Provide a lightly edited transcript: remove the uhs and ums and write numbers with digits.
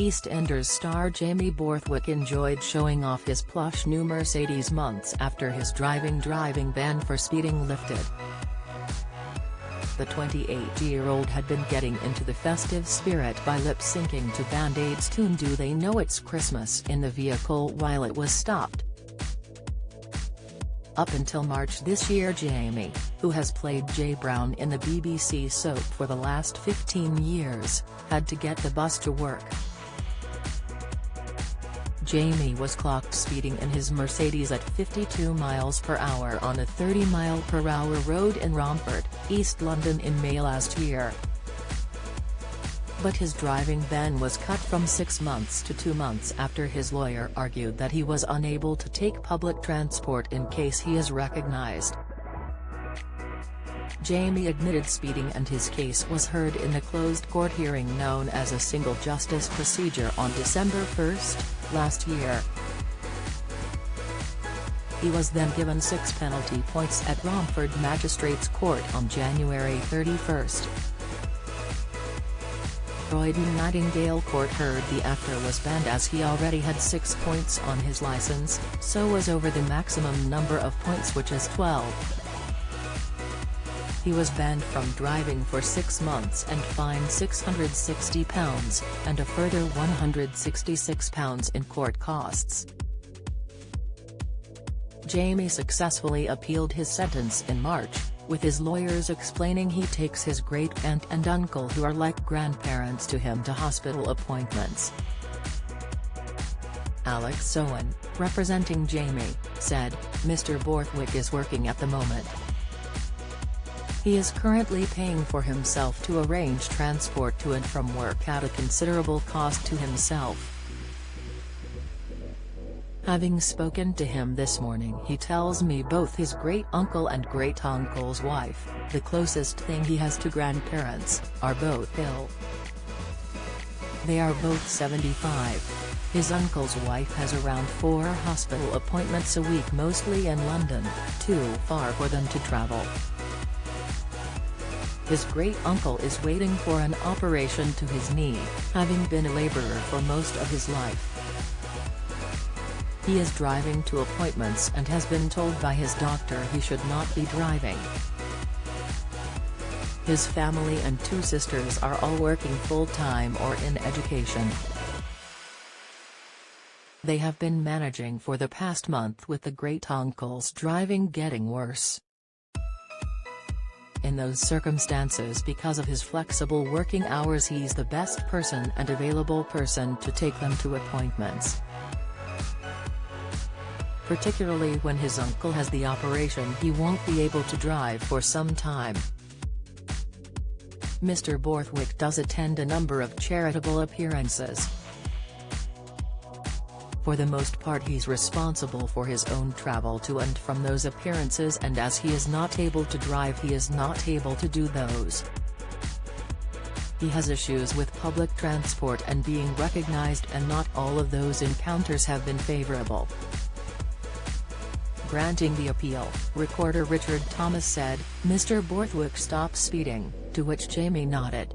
EastEnders star Jamie Borthwick enjoyed showing off his plush new Mercedes months after his driving ban for speeding lifted. The 28-year-old had been getting into the festive spirit by lip-syncing to Band Aid's tune "Do They Know It's Christmas" in the vehicle while it was stopped. Up until March this year, Jamie, who has played Jay Brown in the BBC soap for the last 15 years, had to get the bus to work. Jamie was clocked speeding in his Mercedes at 52 miles per hour on a 30-mile-per-hour road in Romford, East London in May last year. But his driving ban was cut from 6 months to 2 months after his lawyer argued that he was unable to take public transport in case he is recognised. Jamie admitted speeding and his case was heard in the closed court hearing known as a single justice procedure on December 1, last year. He was then given 6 penalty points at Romford Magistrates Court on January 31. Croydon Nightingale Court heard the after was banned as he already had 6 points on his licence, so was over the maximum number of points, which is 12. He was banned from driving for 6 months and fined £660, and a further £166 in court costs. Jamie successfully appealed his sentence in March, with his lawyers explaining he takes his great-aunt and uncle, who are like grandparents to him, to hospital appointments. Alex Owen, representing Jamie, said, "Mr. Borthwick is working at the moment. He is currently paying for himself to arrange transport to and from work at a considerable cost to himself. Having spoken to him this morning, he tells me both his great-uncle and great-uncle's wife, the closest thing he has to grandparents, are both ill. They are both 75. His uncle's wife has around 4 hospital appointments a week, mostly in London, too far for them to travel. His great-uncle is waiting for an operation to his knee, having been a labourer for most of his life. He is driving to appointments and has been told by his doctor he should not be driving. His family and 2 sisters are all working full-time or in education. They have been managing for the past month, with the great-uncle's driving getting worse. In those circumstances, because of his flexible working hours, he's the best person and available person to take them to appointments. Particularly when his uncle has the operation, he won't be able to drive for some time." Mr. Borthwick does attend a number of charitable appearances. For the most part, he's responsible for his own travel to and from those appearances, and as he is not able to drive, he is not able to do those. He has issues with public transport and being recognized, and not all of those encounters have been favorable. Granting the appeal, recorder Richard Thomas said, "Mr. Borthwick, stop speeding," to which Jamie nodded.